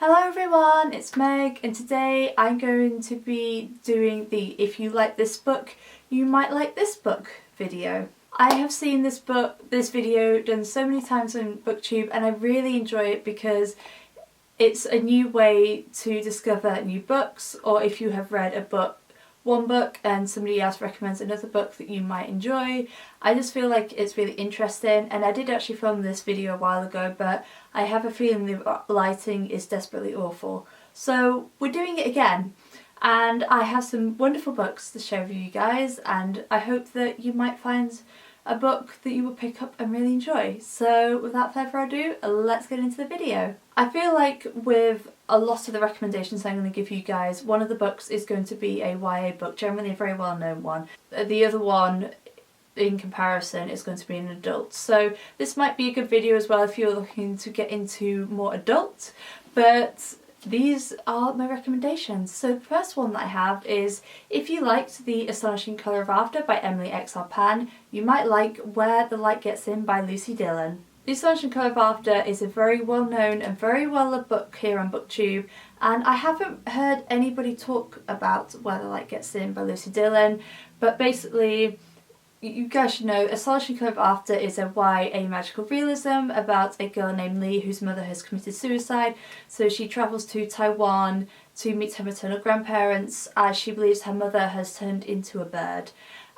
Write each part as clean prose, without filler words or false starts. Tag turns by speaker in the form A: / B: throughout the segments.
A: Hello everyone, it's Meg, and today I'm going to be doing the "If you like this book, you might like this book" video. I have seen this video done so many times on BookTube, and I really enjoy it because it's a new way to discover new books, or if you have read one book and somebody else recommends another book that you might enjoy. I just feel like it's really interesting, and I did actually film this video a while ago, but I have a feeling the lighting is desperately awful. So we're doing it again, and I have some wonderful books to share with you guys, and I hope that you might find a book that you will pick up and really enjoy. So without further ado, let's get into the video. I feel like with a lot of the recommendations I'm going to give you guys, one of the books is going to be a YA book, generally a very well known one. The other one in comparison is going to be an adult. So this might be a good video as well if you're looking to get into more adult, but these are my recommendations. So the first one that I have is, if you liked The Astonishing Colour of After by Emily X.R. Pan, you might like Where the Light Gets In by Lucy Dillon. The Astonishing Colour of After is a very well known and very well loved book here on BookTube, and I haven't heard anybody talk about Where the Light Gets In by Lucy Dillon, but basically you guys should know Astonishing Colour of After is a YA magical realism about a girl named Lee whose mother has committed suicide, so she travels to Taiwan to meet her maternal grandparents as she believes her mother has turned into a bird.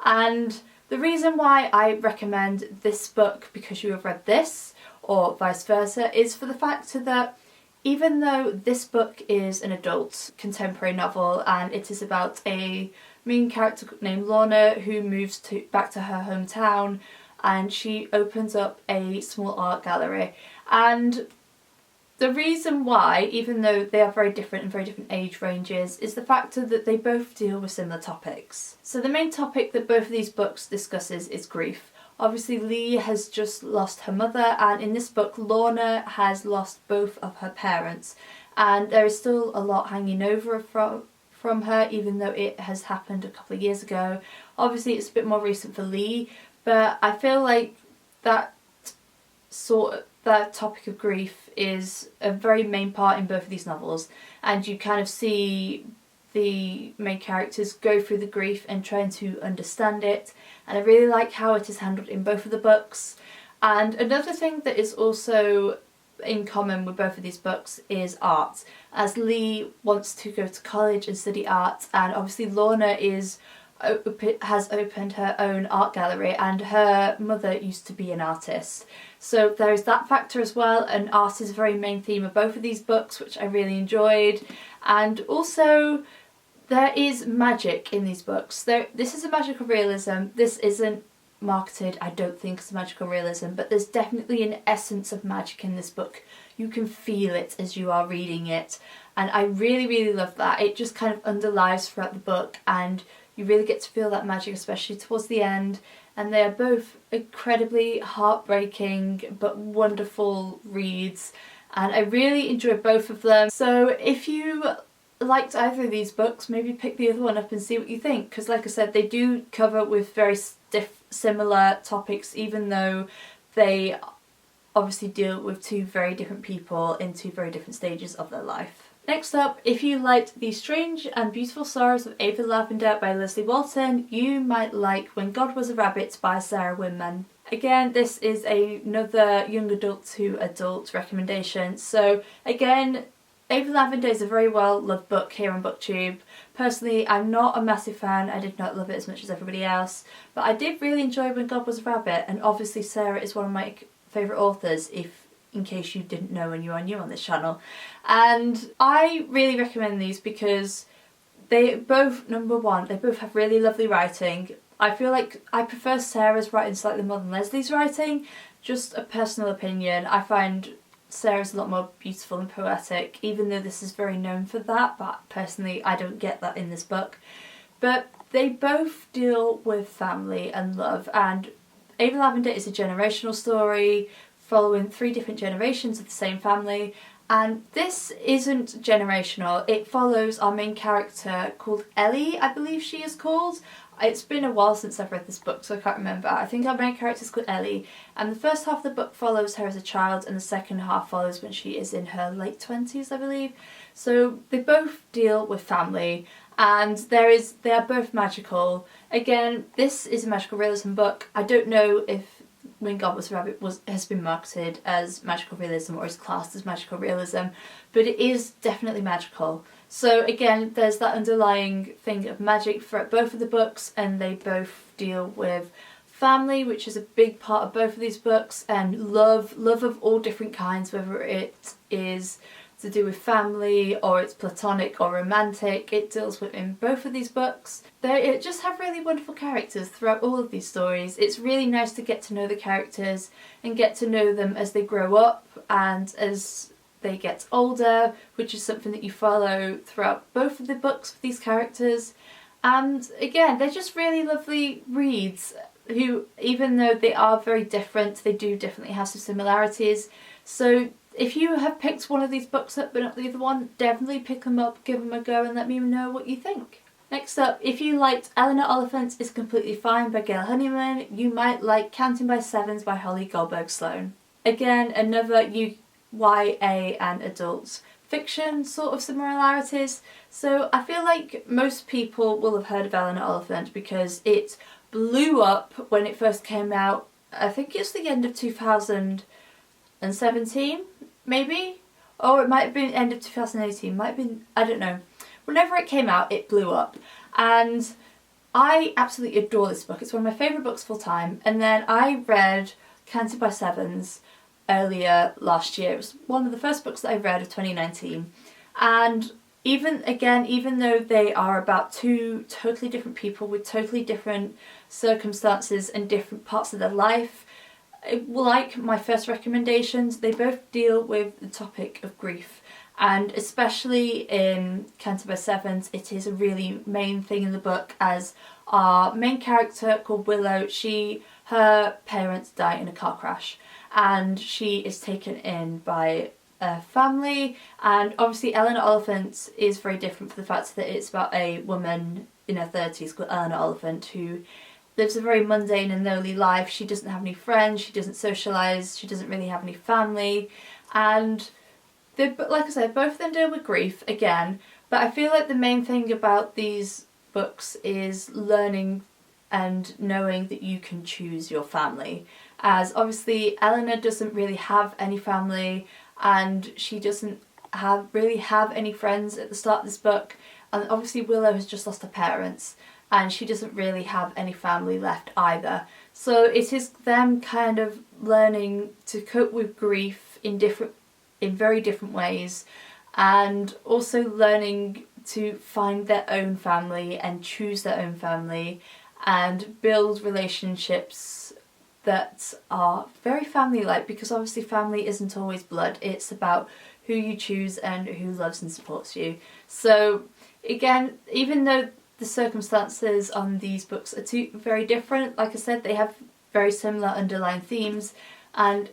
A: And the reason why I recommend this book because you have read this, or vice versa, is for the fact that even though this book is an adult contemporary novel and it is about a main character named Lorna who moves back to her hometown, and she opens up a small art gallery, and the reason why, even though they are very different and very different age ranges, is the fact that they both deal with similar topics. So the main topic that both of these books discusses is grief. Obviously Lee has just lost her mother, and in this book Lorna has lost both of her parents, and there is still a lot hanging over from her, even though it has happened a couple of years ago. Obviously it's a bit more recent for Lee, but I feel like that topic of grief is a very main part in both of these novels, and you kind of see the main characters go through the grief and trying to understand it, and I really like how it is handled in both of the books. And another thing that is also in common with both of these books is art, as Lee wants to go to college and study art, and obviously Lorna has opened her own art gallery, and her mother used to be an artist. So there is that factor as well, and art is a very main theme of both of these books, which I really enjoyed. And also there is magic in these books. This is a magical realism. This isn't marketed, I don't think, as magical realism, but there's definitely an essence of magic in this book. You can feel it as you are reading it, and I really love that. It just kind of underlies throughout the book, and you really get to feel that magic, especially towards the end. And they are both incredibly heartbreaking but wonderful reads, and I really enjoy both of them. So if you liked either of these books, maybe pick the other one up and see what you think, because like I said, they do cover with very similar topics, even though they obviously deal with two very different people in two very different stages of their life. Next up, if you liked The Strange and Beautiful Sorrows of Ava Lavender by Leslie Walton, you might like When God Was a Rabbit by Sarah Winman. Again, this is another young adult to adult recommendation. So again, Ava Lavender is a very well loved book here on BookTube. Personally, I'm not a massive fan. I did not love it as much as everybody else, but I did really enjoy When God Was a Rabbit, and obviously Sarah is one of my favourite authors, in case you didn't know when you are new on this channel. And I really recommend these because they both, number one, they both have really lovely writing. I feel like I prefer Sarah's writing slightly more than Leslie's writing. Just a personal opinion. I find Sarah's a lot more beautiful and poetic, even though this is very known for that, but personally I don't get that in this book. But they both deal with family and love, and Ava Lavender is a generational story following 3 different generations of the same family, and this isn't generational. It follows our main character called Ellie, I believe she is called. It's been a while since I've read this book, so I can't remember. I think our main character is called Ellie, and the first half of the book follows her as a child, and the second half follows when she is in her late 20s, I believe. So they both deal with family, and they are both magical. Again, this is a magical realism book. I don't know if When God Was a Rabbit has been marketed as magical realism or is classed as magical realism, but it is definitely magical. So again, there's that underlying thing of magic for both of the books, and they both deal with family, which is a big part of both of these books, and love of all different kinds, whether it is to do with family or it's platonic or romantic. It deals with in both of these books. They just have really wonderful characters throughout all of these stories. It's really nice to get to know the characters and get to know them as they grow up and as they get older, which is something that you follow throughout both of the books with these characters. And again, they're just really lovely reads who, even though they are very different, they do definitely have some similarities. So if you have picked one of these books up but not the other one, definitely pick them up, give them a go, and let me know what you think. Next up, if you liked Eleanor Oliphant is Completely Fine by Gail Honeyman, you might like Counting by Sevens by Holly Goldberg Sloan. Again, another YA and adult fiction sort of similarities. So I feel like most people will have heard of Eleanor Oliphant because it blew up when it first came out. I think it's the end of 2017, maybe? Or it might have been end of 2018, might have been, I don't know. Whenever it came out, it blew up. And I absolutely adore this book. It's one of my favourite books of all time. And then I read Counted by Sevens earlier last year. It was one of the first books that I read of 2019. And even though they are about two totally different people with totally different circumstances and different parts of their life, like my first recommendations, they both deal with the topic of grief. And especially in Counted by Sevens, it is a really main thing in the book, as our main character called Willow, her parents die in a car crash and she is taken in by a family. And obviously Eleanor Oliphant is very different for the fact that it's about a woman in her 30s called Eleanor Oliphant who lives a very mundane and lowly life. She doesn't have any friends, she doesn't socialise, she doesn't really have any family, and like I said, both of them deal with grief again, but I feel like the main thing about these books is learning and knowing that you can choose your family. As obviously Eleanor doesn't really have any family, and she doesn't really have any friends at the start of this book, and obviously Willow has just lost her parents and she doesn't really have any family left either. So it is them kind of learning to cope with grief in very different ways, and also learning to find their own family and choose their own family and build relationships that are very family-like, because obviously family isn't always blood, it's about who you choose and who loves and supports you. So again, even though the circumstances on these books are very different, like I said, they have very similar underlying themes, and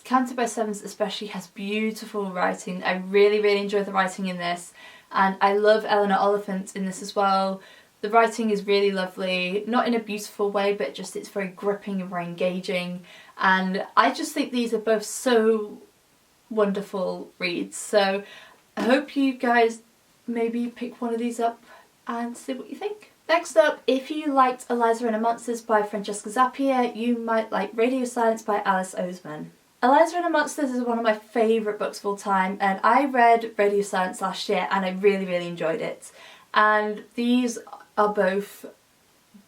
A: Counted by Sevens especially has beautiful writing. I really, really enjoy the writing in this, and I love Eleanor Oliphant in this as well. The writing is really lovely, not in a beautiful way, but just it's very gripping and very engaging, and I just think these are both so wonderful reads. So I hope you guys maybe pick one of these up and see what you think. Next up, if you liked Eliza and the Monsters by Francesca Zappia, you might like Radio Silence by Alice Oseman. Eliza and the Monsters is one of my favourite books of all time, and I read Radio Silence last year and I really, really enjoyed it. And these are both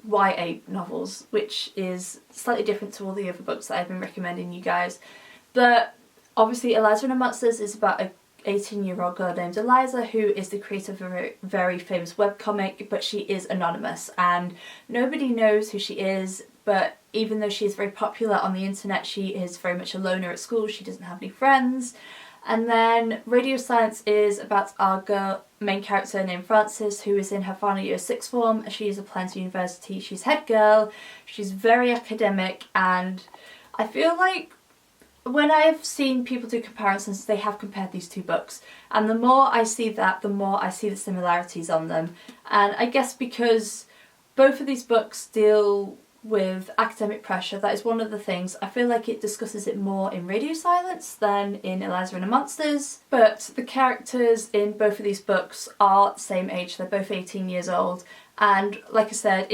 A: YA novels, which is slightly different to all the other books that I've been recommending you guys. But obviously Eliza and the Monsters is about a 18-year-old girl named Eliza who is the creator of a very famous webcomic, but she is anonymous and nobody knows who she is. But even though she is very popular on the internet, she is very much a loner at school, she doesn't have any friends. And then Radio Silence is about our main character named Frances, who is in her final year of sixth form. She is applying to university, she's head girl, she's very academic, and I feel like when I have seen people do comparisons, they have compared these two books, and the more I see that, the more I see the similarities on them. And I guess because both of these books deal with academic pressure. That is one of the things. I feel like it discusses it more in Radio Silence than in Eliza and the Monsters, but the characters in both of these books are the same age. They're both 18 years old, and like I said,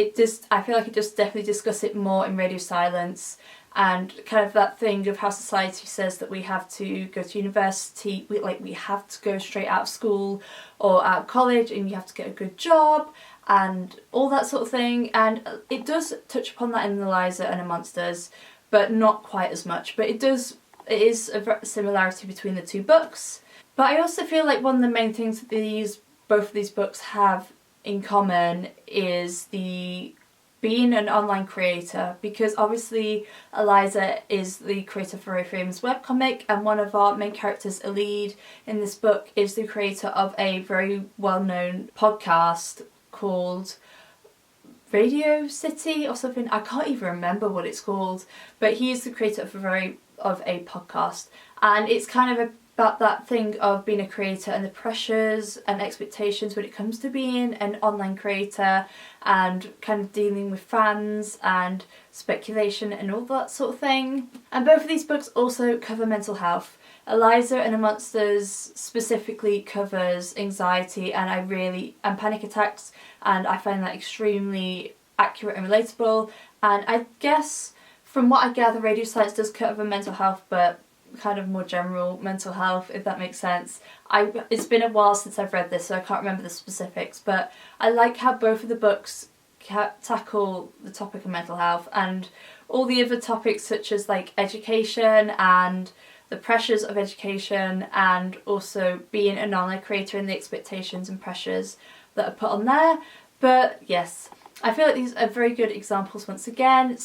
A: I feel like it does definitely discuss it more in Radio Silence, and kind of that thing of how society says that we have to go to university, we have to go straight out of school or out of college, and you have to get a good job and all that sort of thing. And it does touch upon that in Eliza and the Monsters, but not quite as much. But it is a similarity between the two books. But I also feel like one of the main things that both of these books have in common is being an online creator, because obviously Eliza is the creator for a famous webcomic, and one of our main characters, Elide, in this book is the creator of a very well-known podcast called Radio City or something. I can't even remember what it's called, but he is the creator of a podcast, and it's kind of about that thing of being a creator and the pressures and expectations when it comes to being an online creator, and kind of dealing with fans and speculation and all that sort of thing. And both of these books also cover mental health. Eliza and the Monsters specifically covers anxiety and panic attacks, and I find that extremely accurate and relatable. And I guess from what I gather, Radio Silence does cover mental health, but kind of more general mental health, if that makes sense. It's been a while since I've read this, so I can't remember the specifics, but I like how both of the books tackle the topic of mental health and all the other topics, such as like education and the pressures of education, and also being an online creator and the expectations and pressures that are put on there. But yes, I feel like these are very good examples once again.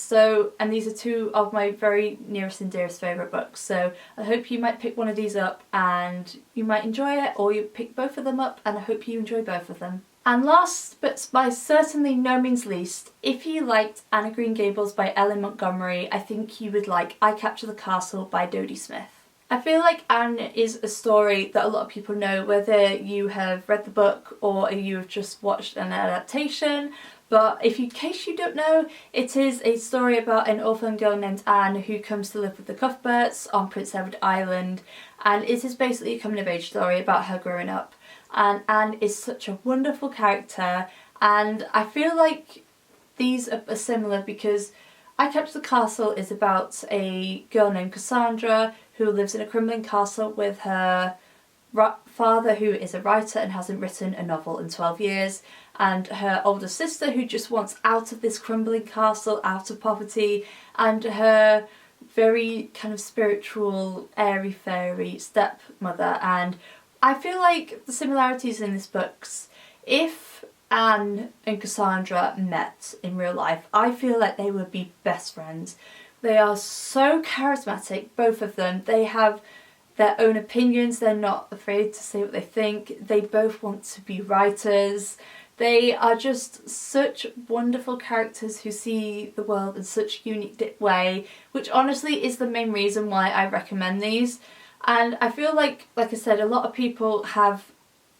A: And these are two of my very nearest and dearest favourite books. So I hope you might pick one of these up and you might enjoy it, or you pick both of them up and I hope you enjoy both of them. And last, but by certainly no means least, if you liked Anne of Green Gables by Ellen Montgomery, I think you would like I Capture the Castle by Dodie Smith. I feel like Anne is a story that a lot of people know, whether you have read the book or you have just watched an adaptation. But in case you don't know, it is a story about an orphan girl named Anne who comes to live with the Cuthberts on Prince Edward Island, and it is basically a coming of age story about her growing up. And Anne is such a wonderful character, and I feel like these are similar because I Capture the Castle is about a girl named Cassandra who lives in a crumbling castle with her father, who is a writer and hasn't written a novel in 12 years, and her older sister who just wants out of this crumbling castle, out of poverty, and her very kind of spiritual, airy-fairy stepmother. And I feel like the similarities in these books, if Anne and Cassandra met in real life, I feel like they would be best friends. They are so charismatic, both of them. They have their own opinions, they're not afraid to say what they think, they both want to be writers. They are just such wonderful characters who see the world in such a unique way, which honestly is the main reason why I recommend these. And I feel like I said, a lot of people have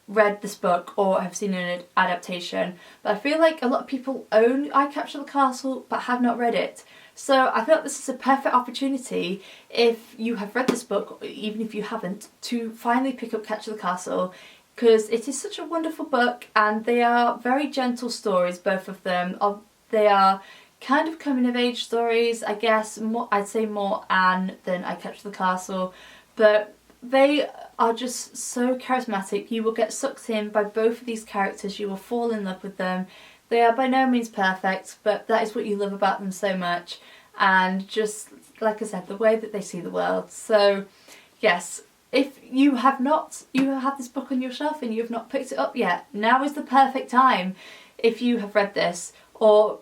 A: read this book or have seen an adaptation, but I feel like a lot of people own I Capture the Castle but have not read it. So I feel like this is a perfect opportunity, if you have read this book, or even if you haven't, to finally pick up Capture the Castle, because it is such a wonderful book and they are very gentle stories, both of them. They are kind of coming of age stories, I guess. I'd say more Anne than I Capture the Castle, but they are just so charismatic. You will get sucked in by both of these characters, you will fall in love with them. They are by no means perfect, but that is what you love about them so much. And just, like I said, the way that they see the world. So, yes, if you have this book on your shelf and you have not picked it up yet, now is the perfect time if you have read this. Or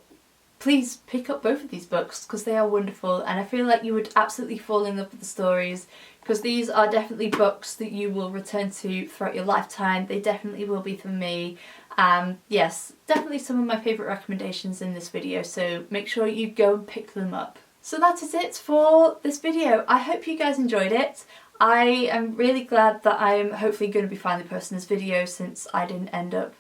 A: please pick up both of these books because they are wonderful, and I feel like you would absolutely fall in love with the stories, because these are definitely books that you will return to throughout your lifetime. They definitely will be for me. Yes, definitely some of my favourite recommendations in this video, so make sure you go and pick them up. So that is it for this video. I hope you guys enjoyed it. I am really glad that I'm hopefully going to be finally posting this video, since I didn't end up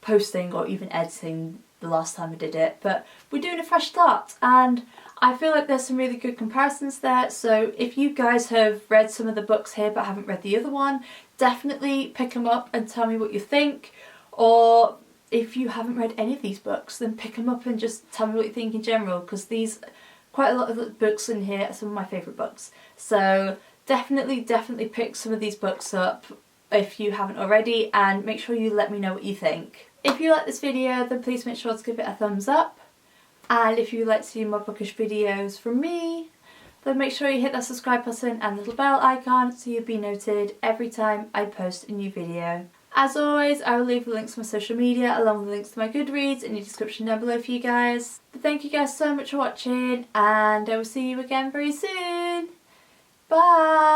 A: posting or even editing the last time I did it, but we're doing a fresh start and I feel like there's some really good comparisons there. So if you guys have read some of the books here but haven't read the other one, definitely pick them up and tell me what you think. Or if you haven't read any of these books, then pick them up and just tell me what you think in general, because quite a lot of the books in here are some of my favourite books. So definitely pick some of these books up if you haven't already, and make sure you let me know what you think. If you like this video, then please make sure to give it a thumbs up. And if you'd like to see more bookish videos from me, then make sure you hit that subscribe button and little bell icon so you'll be noted every time I post a new video. As always, I will leave the links to my social media along with links to my Goodreads in the description down below for you guys. But thank you guys so much for watching, and I will see you again very soon. Bye!